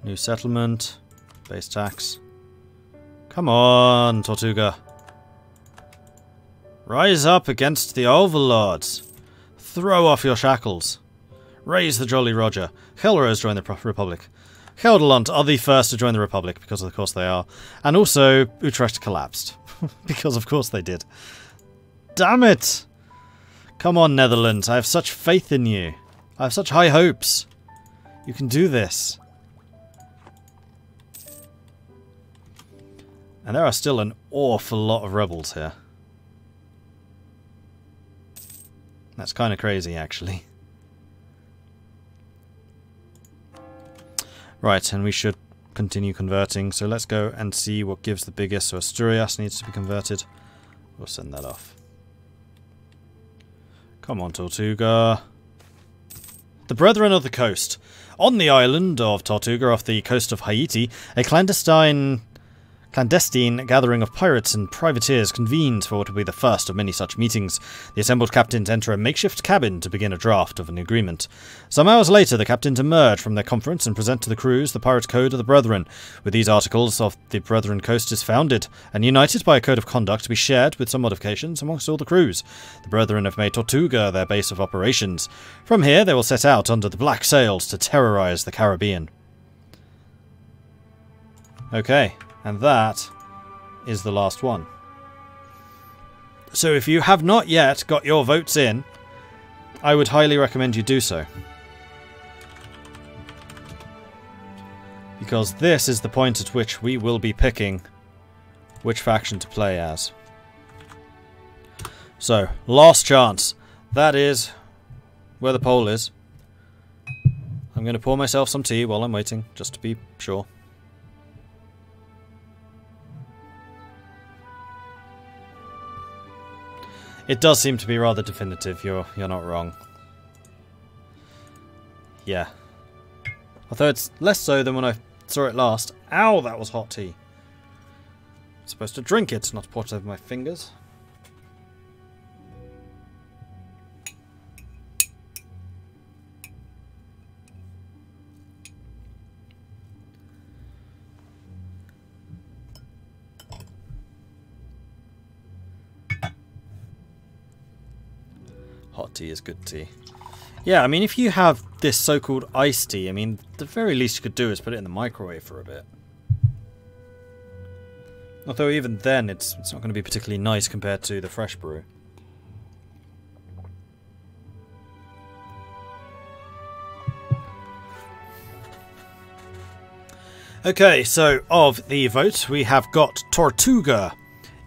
New settlement. Base tax. Come on, Tortuga. Rise up against the overlords. Throw off your shackles. Raise the Jolly Roger. Helrose join the Republic. Gelderland are the first to join the Republic, because of course they are. And also, Utrecht collapsed. Because of course they did. Damn it! Come on, Netherlands. I have such faith in you. I have such high hopes. You can do this. And there are still an awful lot of rebels here. That's kind of crazy, actually. Right, and we should continue converting. So let's go and see what gives the biggest. So Asturias needs to be converted. We'll send that off. Come on, Tortuga. The Brethren of the Coast. On the island of Tortuga, off the coast of Haiti, a clandestine gathering of pirates and privateers convened for what will be the first of many such meetings. The assembled captains enter a makeshift cabin to begin a draft of an agreement. Some hours later, the captains emerge from their conference and present to the crews the pirate code of the Brethren. With these articles of the Brethren Coast is founded, and united by a code of conduct to be shared with some modifications amongst all the crews. The Brethren have made Tortuga their base of operations. From here, they will set out under the black sails to terrorize the Caribbean. Okay. And that is the last one. So if you have not yet got your votes in, I would highly recommend you do so. Because this is the point at which we will be picking which faction to play as. So, last chance. That is where the poll is. I'm going to pour myself some tea while I'm waiting, just to be sure. It does seem to be rather definitive, you're not wrong. Yeah. Although it's less so than when I saw it last. Ow, that was hot tea. I'm supposed to drink it, not pour it over my fingers. Hot tea is good tea. Yeah, I mean, if you have this so-called iced tea, I mean, the very least you could do is put it in the microwave for a bit. Although even then, it's not going to be particularly nice compared to the fresh brew. Okay, so of the vote, we have got Tortuga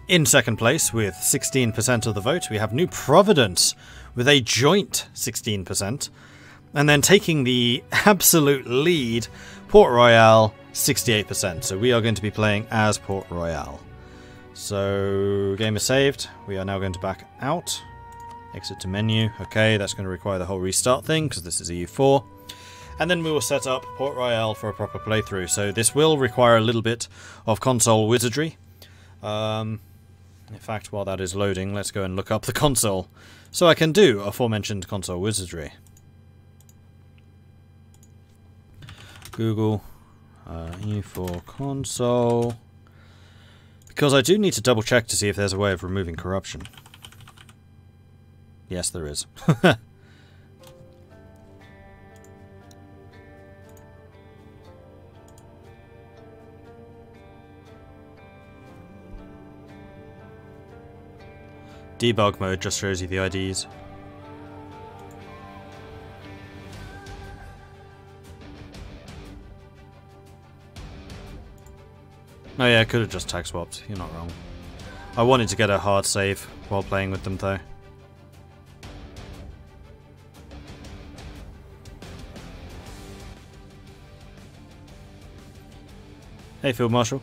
in second place with 16% of the vote. We have New Providence with a joint 16%. And then taking the absolute lead, Port Royal, 68%. So we are going to be playing as Port Royal. So, game is saved. We are now going to back out. Exit to menu. Okay, that's going to require the whole restart thing, because this is EU4. And then we will set up Port Royal for a proper playthrough. So this will require a little bit of console wizardry. In fact, while that is loading, let's go and look up the console, so I can do aforementioned console wizardry. Google EU4 console, because I do need to double check to see if there's a way of removing corruption. Yes, there is. Debug mode just shows you the IDs. Oh yeah, I could have just tag swapped, you're not wrong. I wanted to get a hard save while playing with them though. Hey Field Marshal.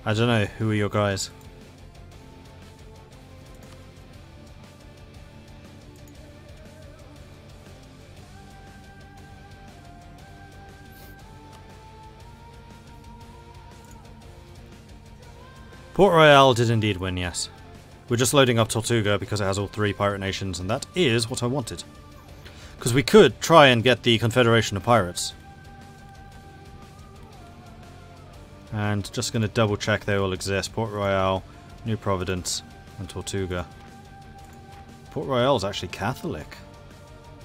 I don't know, who are your guys? Port Royal did indeed win, yes. We're just loading up Tortuga because it has all three pirate nations, and that is what I wanted. Because we could try and get the Confederation of Pirates. And just going to double check they all exist. Port Royal, New Providence, and Tortuga. Port Royal is actually Catholic.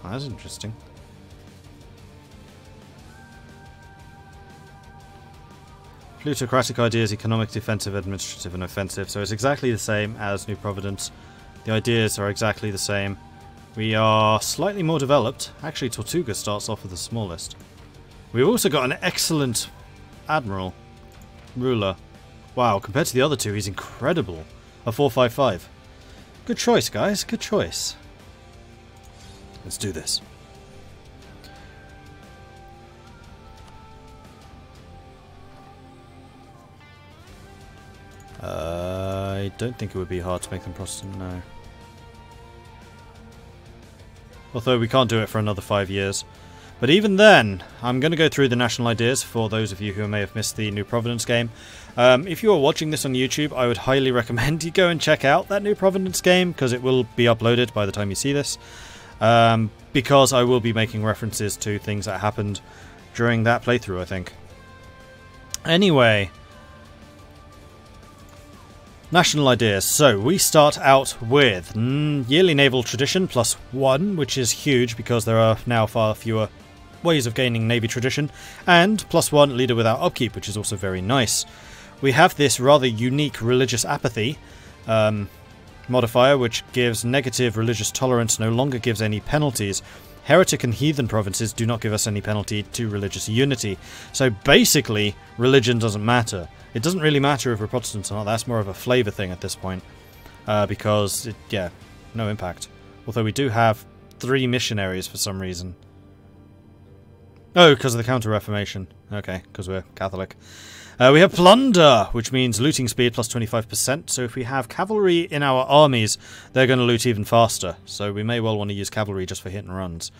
Oh, that's interesting. Plutocratic ideas, economic, defensive, administrative, and offensive. So it's exactly the same as New Providence. The ideas are exactly the same. We are slightly more developed. Actually, Tortuga starts off with the smallest. We've also got an excellent admiral. Ruler. Wow, compared to the other two, he's incredible. A 455. Good choice, guys. Good choice. Let's do this. I don't think it would be hard to make them Protestant, no. Although we can't do it for another 5 years. But even then, I'm going to go through the national ideas for those of you who may have missed the New Providence game. If you are watching this on YouTube, I would highly recommend you go and check out that New Providence game, because it will be uploaded by the time you see this. Because I will be making references to things that happened during that playthrough, I think. Anyway, national ideas. So we start out with yearly naval tradition +1, which is huge because there are now far fewer ways of gaining navy tradition, and +1 leader without upkeep, which is also very nice. We have this rather unique religious apathy modifier, which gives negative religious tolerance, no longer gives any penalties. Heretic and heathen provinces do not give us any penalty to religious unity. So basically, religion doesn't matter. It doesn't really matter if we're Protestants or not. That's more of a flavour thing at this point. Because, yeah, no impact. Although we do have 3 missionaries for some reason. Oh, because of the Counter-Reformation. Okay, because we're Catholic. We have plunder, which means looting speed +25%. So if we have cavalry in our armies, they're going to loot even faster. So we may well want to use cavalry just for hit and runs.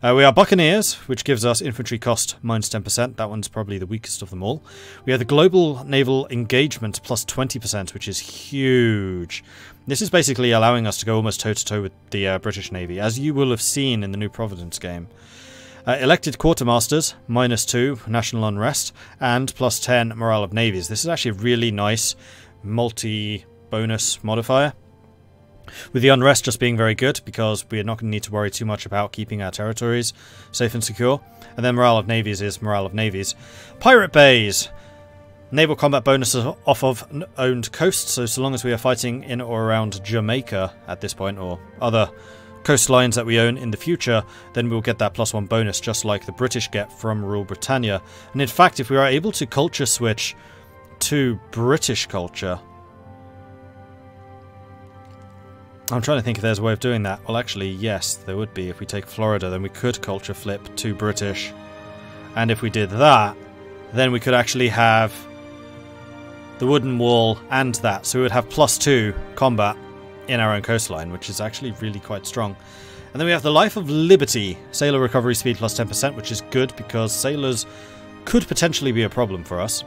We are buccaneers, which gives us infantry cost -10%. That one's probably the weakest of them all. We have the global naval engagement +20%, which is huge. This is basically allowing us to go almost toe-to-toe with the British Navy, as you will have seen in the New Providence game. Elected quartermasters, -2 national unrest, and +10 morale of navies. This is actually a really nice multi-bonus modifier. With the unrest just being very good, because we're not going to need to worry too much about keeping our territories safe and secure. And then morale of navies is morale of navies. Pirate bays! Naval combat bonuses off of owned coasts, so long as we are fighting in or around Jamaica at this point, or other coastlines that we own in the future, then we'll get that +1 bonus, just like the British get from Rule Britannia. And in fact, if we are able to culture switch to British culture... I'm trying to think if there's a way of doing that. Well, actually, yes, there would be. If we take Florida, then we could culture flip to British. And if we did that, then we could actually have the wooden wall and that. So we would have +2 combat in our own coastline, which is actually really quite strong. And then we have the Life of Liberty. Sailor recovery speed +10%, which is good because sailors could potentially be a problem for us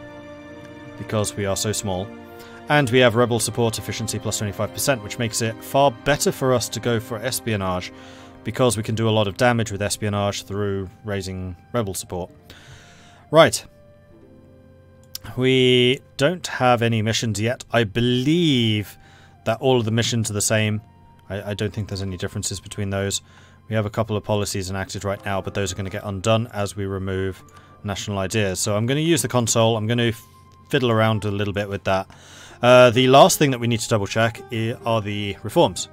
because we are so small. And we have rebel support efficiency +25%, which makes it far better for us to go for espionage, because we can do a lot of damage with espionage through raising rebel support. Right. We don't have any missions yet. I believe that all of the missions are the same. I don't think there's any differences between those. We have a couple of policies enacted right now, but those are going to get undone as we remove national ideas. So I'm going to use the console. I'm going to fiddle around a little bit with that. The last thing that we need to double check are the reforms.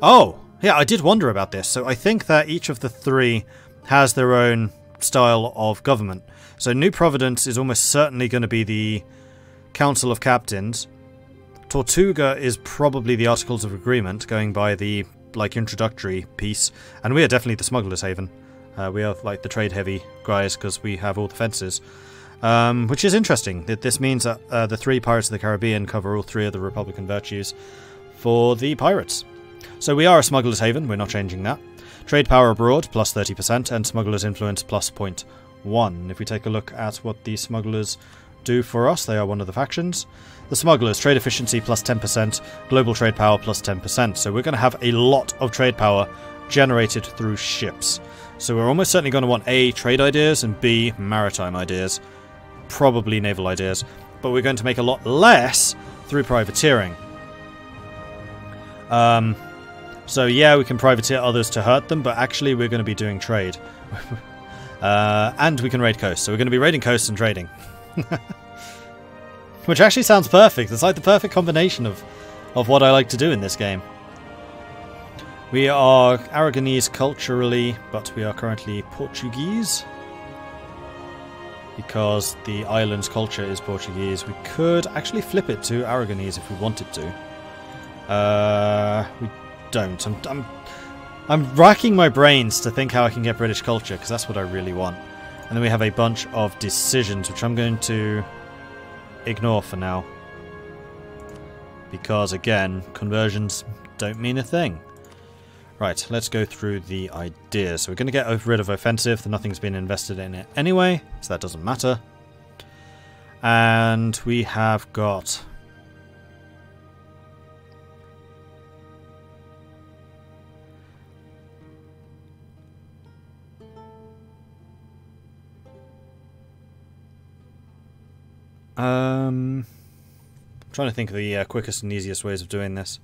Oh, yeah, I did wonder about this. So I think that each of the 3 has their own style of government. So New Providence is almost certainly going to be the Council of Captains. Tortuga is probably the Articles of Agreement, going by the introductory piece. And we are definitely the Smuggler's Haven. We are like the trade-heavy guys because we have all the fences. Which is interesting. This means that the 3 Pirates of the Caribbean cover all 3 of the Republican virtues for the pirates. So we are a Smuggler's Haven, we're not changing that. Trade power abroad, +30%, and Smuggler's influence, +0.1. If we take a look at what the Smugglers do for us, they are one of the factions. The Smugglers, trade efficiency +10%, global trade power +10%. So we're going to have a lot of trade power generated through ships. So we're almost certainly going to want A, trade ideas, and B, maritime ideas. Probably naval ideas. But we're going to make a lot less through privateering. So yeah, we can privateer others to hurt them, but actually we're going to be doing trade. And we can raid coasts. So we're going to be raiding coasts and trading. Which actually sounds perfect. It's like the perfect combination of what I like to do in this game. We are Aragonese culturally, but we are currently Portuguese. Because the island's culture is Portuguese. We could actually flip it to Aragonese if we wanted to. We don't. I'm racking my brains to think how I can get British culture, because that's what I really want. And then we have a bunch of decisions, which I'm going to ignore for now. Because, again, conversions don't mean a thing. Right, let's go through the ideas. So we're going to get rid of offensive. Nothing's been invested in it anyway, so that doesn't matter. And we have got... I'm trying to think of the quickest and easiest ways of doing this.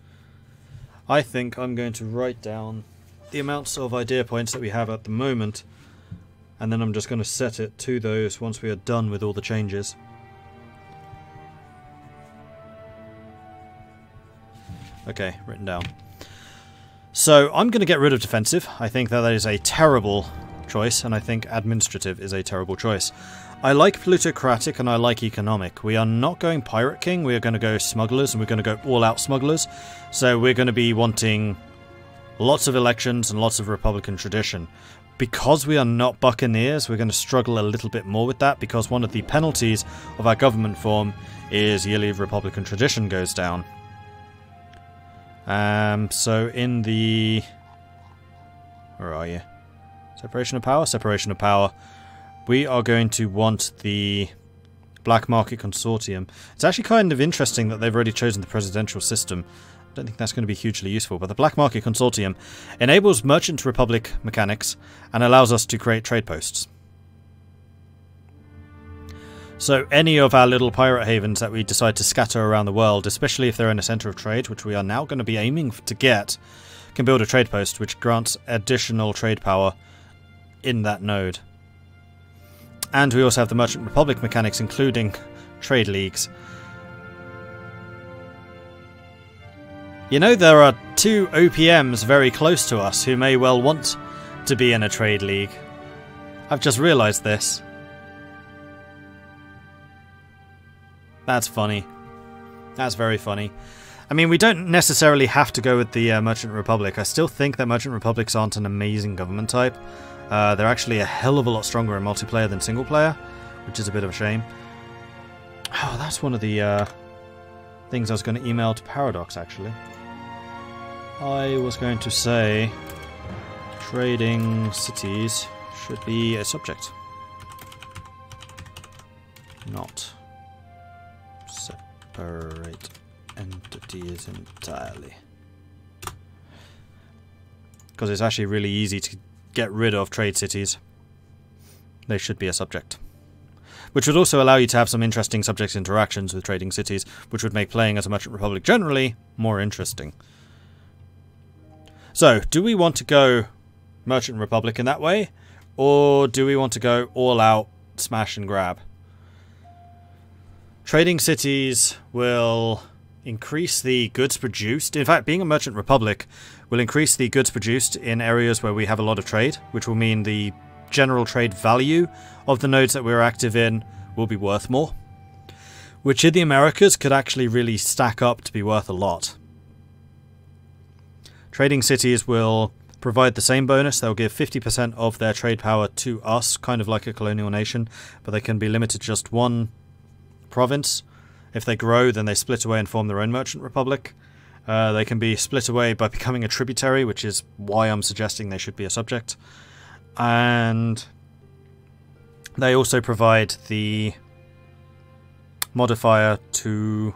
I think I'm going to write down the amounts of idea points that we have at the moment, and then I'm just going to set it to those once we are done with all the changes. Okay, written down. So I'm going to get rid of defensive. I think that is a terrible choice, and I think administrative is a terrible choice. I like plutocratic and I like economic. We are not going Pirate King, we are going to go smugglers, and we're going to go all-out smugglers. So we're going to be wanting lots of elections and lots of Republican tradition. Because we are not Buccaneers, we're going to struggle a little bit more with that, because one of the penalties of our government form is yearly Republican tradition goes down. So in the... Where are you? Separation of power? Separation of power. We are going to want the Black Market Consortium. It's actually kind of interesting that they've already chosen the presidential system. I don't think that's going to be hugely useful, but the Black Market Consortium enables Merchant Republic mechanics and allows us to create trade posts. So any of our little pirate havens that we decide to scatter around the world, especially if they're in a centre of trade, which we are now going to be aiming to get, can build a trade post which grants additional trade power in that node. And we also have the Merchant Republic mechanics, including trade leagues. You know, there are 2 OPMs very close to us who may well want to be in a trade league. I've just realised this. That's funny. That's very funny. I mean, we don't necessarily have to go with the Merchant Republic. I still think that Merchant Republics aren't an amazing government type. They're actually a hell of a lot stronger in multiplayer than single player, which is a bit of a shame. Oh, that's one of the things I was going to email to Paradox, actually. I was going to say trading cities should be a subject, not separate entities entirely. Because it's actually really easy to get rid of trade cities. They should be a subject. Which would also allow you to have some interesting subject interactions with trading cities, which would make playing as a Merchant Republic generally more interesting. So, do we want to go Merchant Republic in that way? Or do we want to go all out, smash and grab? Trading cities will increase the goods produced. In fact, being a Merchant Republic will increase the goods produced in areas where we have a lot of trade, which will mean the general trade value of the nodes that we're active in will be worth more, which in the Americas could actually really stack up to be worth a lot. Trading cities will provide the same bonus. They'll give 50% of their trade power to us, kind of like a colonial nation, but they can be limited to just one province. If they grow, then they split away and form their own Merchant Republic. They can be split away by becoming a tributary, which is why I'm suggesting they should be a subject. And they also provide the modifier to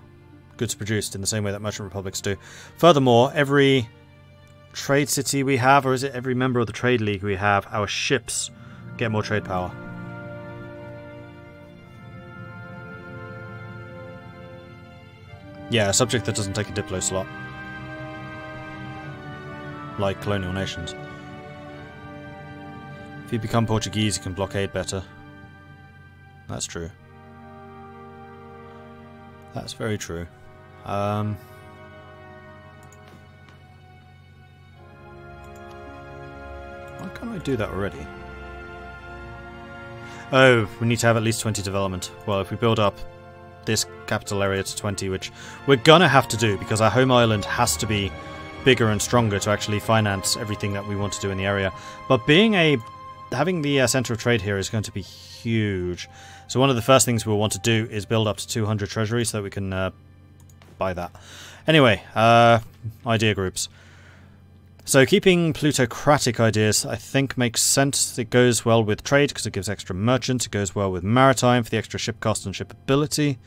goods produced in the same way that Merchant Republics do. Furthermore, every trade city we have, or is it every member of the trade league we have, our ships get more trade power? Yeah, a subject that doesn't take a diplo slot. Like colonial nations. If you become Portuguese, you can blockade better. That's true. That's very true. Why can't I do that already? Oh, we need to have at least 20 development. Well, if we build up this capital area to 20, which we're gonna have to do because our home island has to be bigger and stronger to actually finance everything that we want to do in the area. But having the center of trade here is going to be huge. So one of the first things we'll want to do is build up to 200 treasury so that we can buy that. Anyway, idea groups. So keeping plutocratic ideas I think makes sense. It goes well with trade because it gives extra merchants. It goes well with maritime for the extra ship cost and ship ability.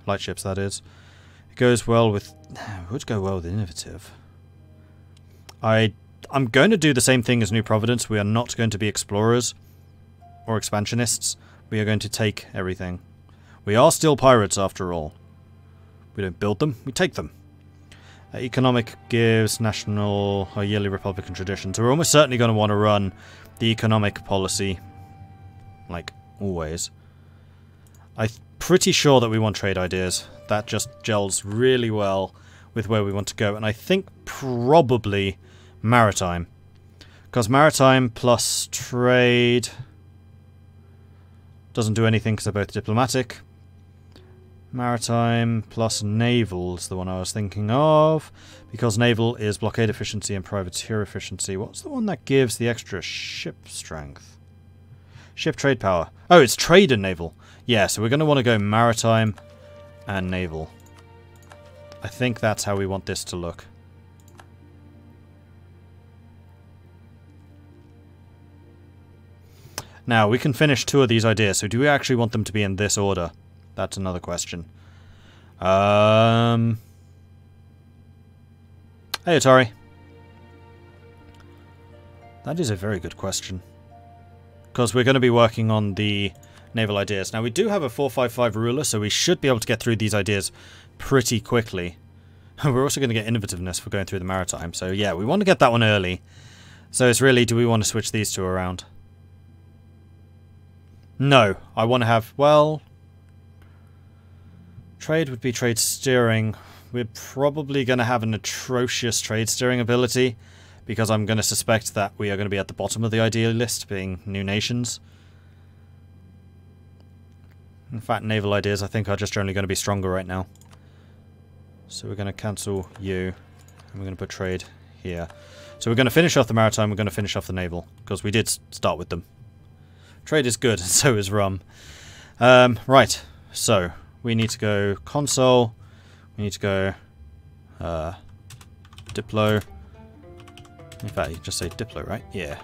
Light ships, that is. It goes well with... would go well with innovative. I'm going to do the same thing as New Providence. We are not going to be explorers or expansionists. We are going to take everything. We are still pirates after all. We don't build them, we take them. Economic gives national or yearly republican tradition. So we're almost certainly going to want to run the economic policy, like always. I'm pretty sure that we want trade ideas. That just gels really well with where we want to go. And I think probably maritime. Because maritime plus trade doesn't do anything because they're both diplomatic. Maritime plus naval is the one I was thinking of, because naval is blockade efficiency and privateer efficiency. What's the one that gives the extra ship strength? Ship trade power. Oh, it's trade and naval. Yeah, so we're going to want to go maritime and naval. I think that's how we want this to look. Now, we can finish 2 of these ideas, so do we actually want them to be in this order? That's another question. Hey, Atari. That is a very good question. Because we're going to be working on the naval ideas. Now, we do have a 455 ruler, so we should be able to get through these ideas pretty quickly. We're also going to get innovativeness for going through the maritime. So, yeah, we want to get that one early. So it's really, do we want to switch these 2 around? No. I want to have, well... Trade would be trade steering. We're probably going to have an atrocious trade steering ability, because I'm going to suspect that we are going to be at the bottom of the idea list, being new nations. In fact, naval ideas I think are just generally going to be stronger right now. So we're going to cancel you, and we're going to put trade here. So we're going to finish off the maritime, we're going to finish off the naval, because we did start with them. Trade is good, and so is rum. Right, so... we need to go console, we need to go Diplo. In fact, you just say Diplo, right? Yeah.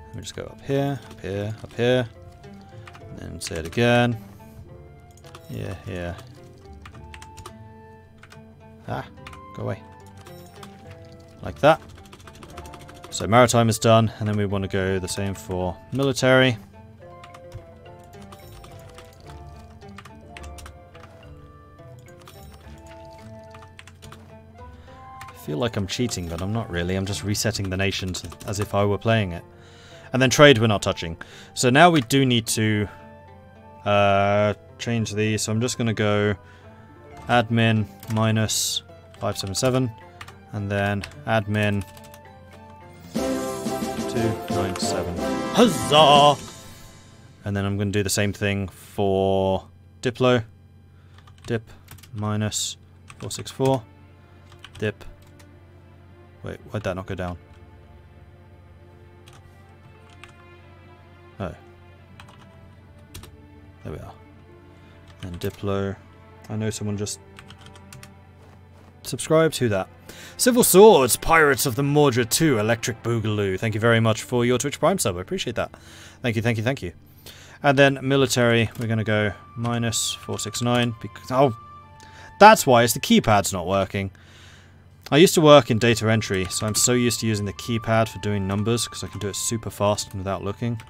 Let me just go up here, up here, up here. And then say it again. Yeah, here. Ah, go away. Like that. So maritime is done, and then we want to go the same for military. I feel like I'm cheating, but I'm not really. I'm just resetting the nations as if I were playing it. And then trade we're not touching. So now we do need to change these. So I'm just going to go admin minus 577 and then admin 297. Huzzah! And then I'm going to do the same thing for Diplo. Dip minus 464. Dip. Wait, why'd that not go down? Oh. There we are. And Diplo. I know someone just subscribed to that. Civil Swords, Pirates of the Mordred 2, Electric Boogaloo. Thank you very much for your Twitch Prime sub. I appreciate that. Thank you, thank you, thank you. And then military, we're going to go minus 469. Because, oh, that's why it's the keypad's not working. I used to work in data entry, so I'm so used to using the keypad for doing numbers, because I can do it super fast and without looking.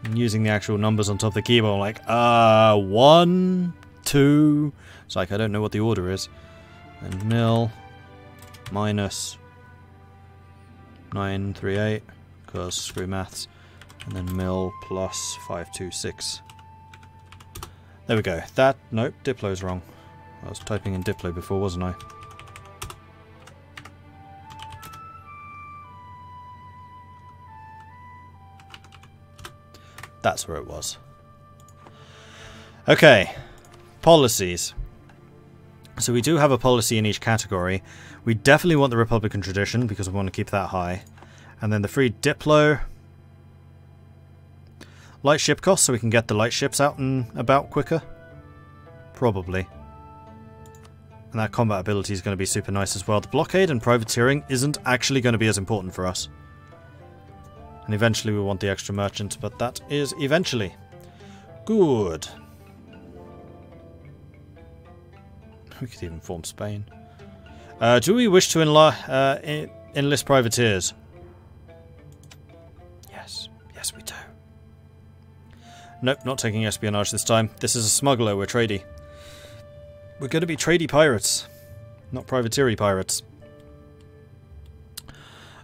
And using the actual numbers on top of the keyboard, I'm like, 1, 2... It's like, I don't know what the order is. And mil, minus 938, because screw maths. And then mil plus 526. There we go. That, nope, Diplo's wrong. I was typing in Diplo before, wasn't I? That's where it was. Okay. Policies. So we do have a policy in each category. We definitely want the Republican tradition because we want to keep that high. And then the free Diplo. Light ship costs so we can get the light ships out and about quicker. Probably. And that combat ability is going to be super nice as well. The blockade and privateering isn't actually going to be as important for us. And eventually we want the extra merchant, but that is eventually. Good. We could even form Spain. Do we wish to enlist privateers? Yes. Yes, we do. Nope, not taking espionage this time. This is a smuggler, we're tradey. We're going to be tradey pirates, not privateery pirates.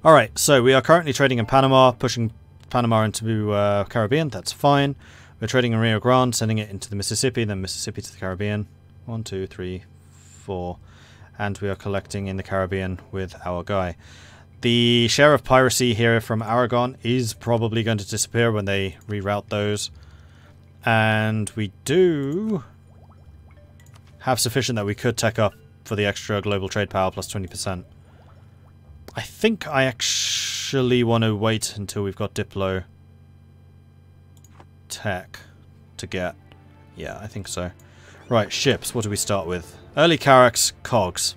Alright, so we are currently trading in Panama, pushing Panama into Caribbean, that's fine. We're trading in Rio Grande, sending it into the Mississippi, then Mississippi to the Caribbean. 1, 2, 3, 4. And we are collecting in the Caribbean with our guy. The share of piracy here from Aragon is probably going to disappear when they reroute those. And we do have sufficient that we could tech up for the extra global trade power plus 20%. I think I actually want to wait until we've got Diplo tech to get. Yeah, I think so. Right, ships. What do we start with? Early Carracks, cogs.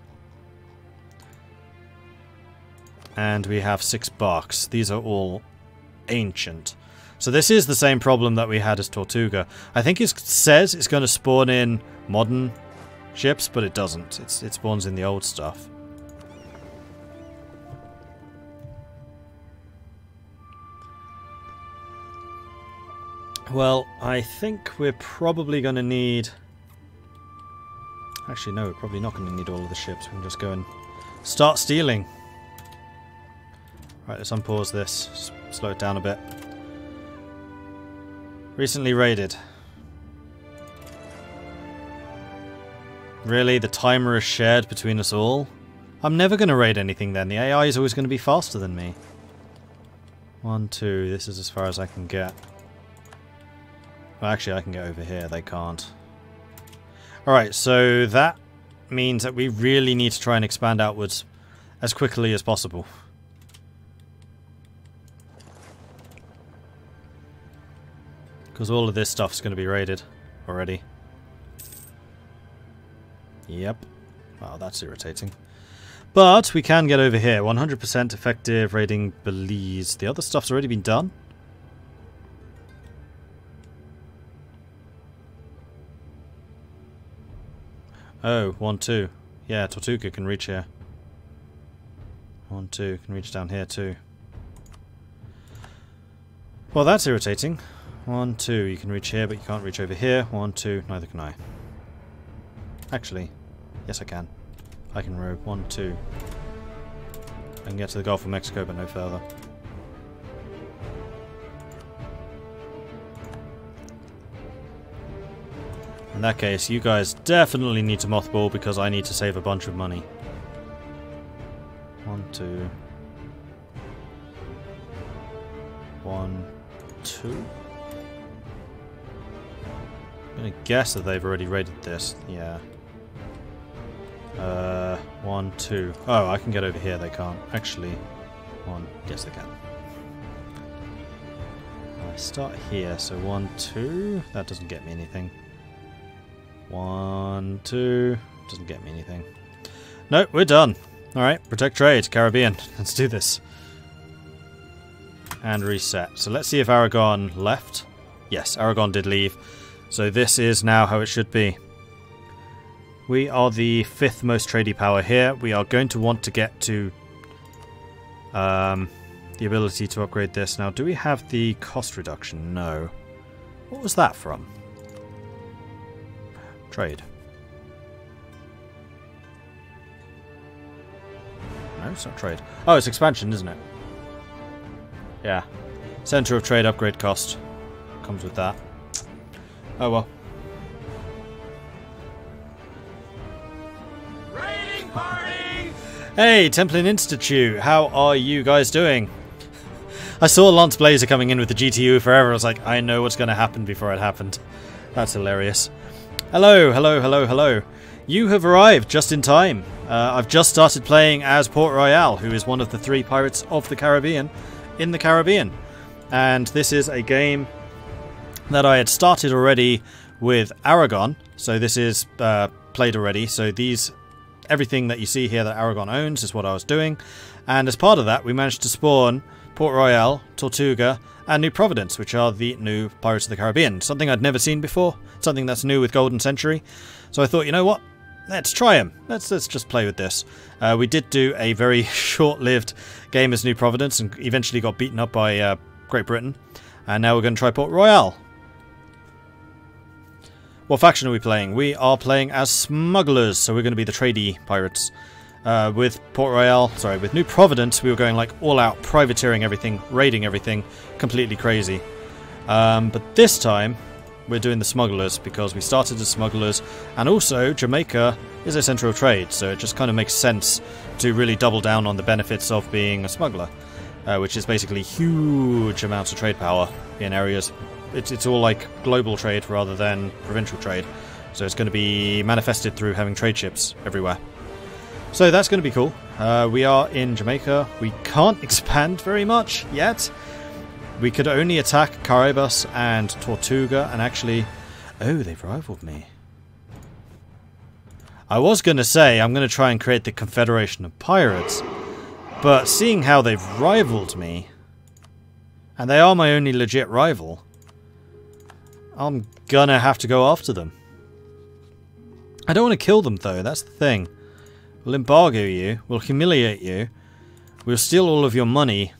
And we have 6 barks. These are all ancient. So this is the same problem that we had as Tortuga. I think it says it's going to spawn in modern ships, but it doesn't. It spawns in the old stuff. Well, I think we're probably going to need... Actually, no, we're probably not going to need all of the ships. We can just go and start stealing. Right, let's unpause this. Just slow it down a bit. Recently raided. Really? The timer is shared between us all? I'm never going to raid anything then. The AI is always going to be faster than me. 1, 2. This is as far as I can get. Well, actually, I can get over here. They can't. Alright, so that means that we really need to try and expand outwards as quickly as possible. Because all of this stuff's going to be raided already. Yep. Wow, that's irritating. But we can get over here. 100% effective raiding Belize. The other stuff's already been done. Oh, 1, 2. Yeah, Tortuga can reach here. 1, 2 can reach down here too. Well, that's irritating. 1, 2, you can reach here, but you can't reach over here. 1, 2, neither can I. Actually, yes I can. I can row 1, 2. I can get to the Gulf of Mexico, but no further. In that case, you guys definitely need to mothball because I need to save a bunch of money. 1, 2. 1, 2. I'm gonna guess that they've already raided this. Yeah. 1, 2. Oh, I can get over here. They can't. Actually, 1. Yes, they can. I start here. So 1, 2. That doesn't get me anything. 1, 2. Doesn't get me anything. No, we're done. Alright, protect trade. Caribbean. Let's do this. And reset. So let's see if Aragon left. Yes, Aragon did leave. So this is now how it should be. We are the 5th most tradie power here. We are going to want to get to the ability to upgrade this. Now, do we have the cost reduction? No. What was that from? Trade. No, it's not trade. Oh, it's expansion, isn't it? Yeah. Center of trade upgrade cost. Comes with that. Oh well. Raiding party! Hey, Templin Institute, how are you guys doing? I saw Lance Blazer coming in with the GTU forever. I was like, I know what's going to happen before it happened. That's hilarious. Hello, hello, hello, hello. You have arrived just in time. I've just started playing as Port Royal, who is one of the 3 pirates of the Caribbean in the Caribbean. And this is a game that I had started already with Aragon. So this is played already. So everything that you see here that Aragon owns is what I was doing. And as part of that, we managed to spawn Port Royal, Tortuga, and New Providence, which are the new Pirates of the Caribbean. Something I'd never seen before. Something that's new with Golden Century. So I thought, you know what? Let's try them. Let's just play with this. We did do a very short-lived game as New Providence and eventually got beaten up by Great Britain. And now we're going to try Port Royal. What faction are we playing? We are playing as smugglers, so we're going to be the tradie pirates. With with New Providence, we were going like all out, privateering everything, raiding everything, completely crazy. But this time, we're doing the smugglers because we started as smugglers, and also Jamaica is a center of trade, so it just kind of makes sense to really double down on the benefits of being a smuggler, which is basically huge amounts of trade power in areas. It's all like global trade rather than provincial trade, so it's going to be manifested through having trade ships everywhere. So that's going to be cool. We are in Jamaica. We can't expand very much yet. We could only attack Caribus and Tortuga, and actually... Oh, they've rivaled me. I was going to say I'm going to try and create the Confederation of Pirates, but seeing how they've rivaled me, and they are my only legit rival, I'm gonna have to go after them. I don't want to kill them, though. That's the thing. We'll embargo you. We'll humiliate you. We'll steal all of your money.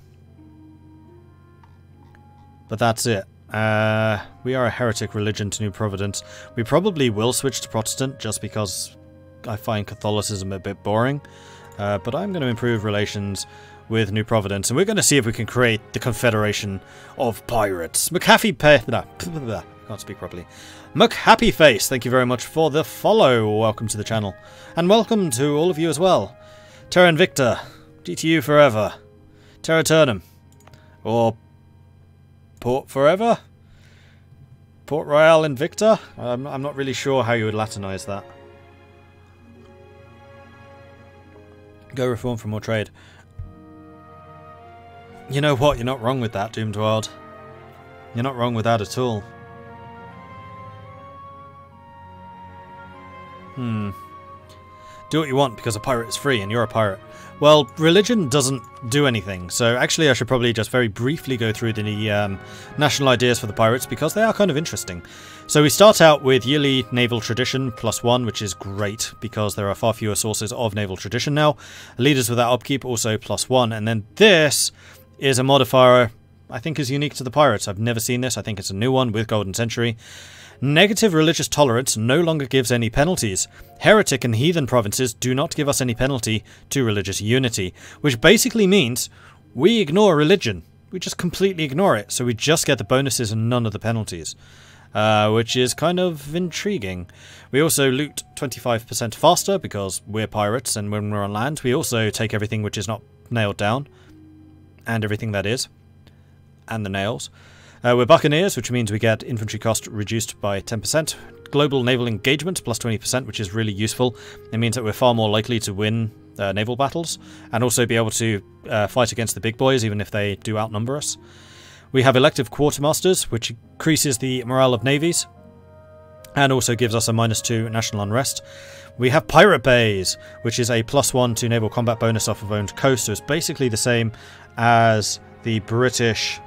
But that's it. We are a heretic religion to New Providence. We probably will switch to Protestant just because I find Catholicism a bit boring. But I'm going to improve relations with New Providence. And we're going to see if we can create the Confederation of Pirates. Can't speak properly. McHappyface, thank you very much for the follow. Welcome to the channel. And welcome to all of you as well. Terra Invicta, GTU forever. Terra Turnum. Or Port Forever? Port Royal Invicta? I'm not really sure how you would Latinize that. Go reform for more trade. You know what? You're not wrong with that, Doomed World. You're not wrong with that at all. Do what you want because a pirate is free and you're a pirate. Well, religion doesn't do anything, so actually I should probably just very briefly go through the national ideas for the pirates because they are kind of interesting. So we start out with yearly naval tradition +1, which is great because there are far fewer sources of naval tradition now. Leaders without upkeep also +1, and then this is a modifier I think is unique to the pirates. I've never seen this. I think it's a new one with Golden Century. Negative religious tolerance no longer gives any penalties. Heretic and heathen provinces do not give us any penalty to religious unity, which basically means we ignore religion. We just completely ignore it, so we just get the bonuses and none of the penalties, which is kind of intriguing. We also loot 25% faster because we're pirates, and when we're on land, we also take everything which is not nailed down, and everything that is, and the nails. We're buccaneers, which means we get infantry cost reduced by 10%. Global naval engagement plus 20%, which is really useful. It means that we're far more likely to win naval battles and also be able to fight against the big boys, even if they do outnumber us. We have elective quartermasters, which increases the morale of navies and also gives us a -2 national unrest. We have pirate bays, which is a +1 to naval combat bonus off of owned coast, so it's basically the same as the British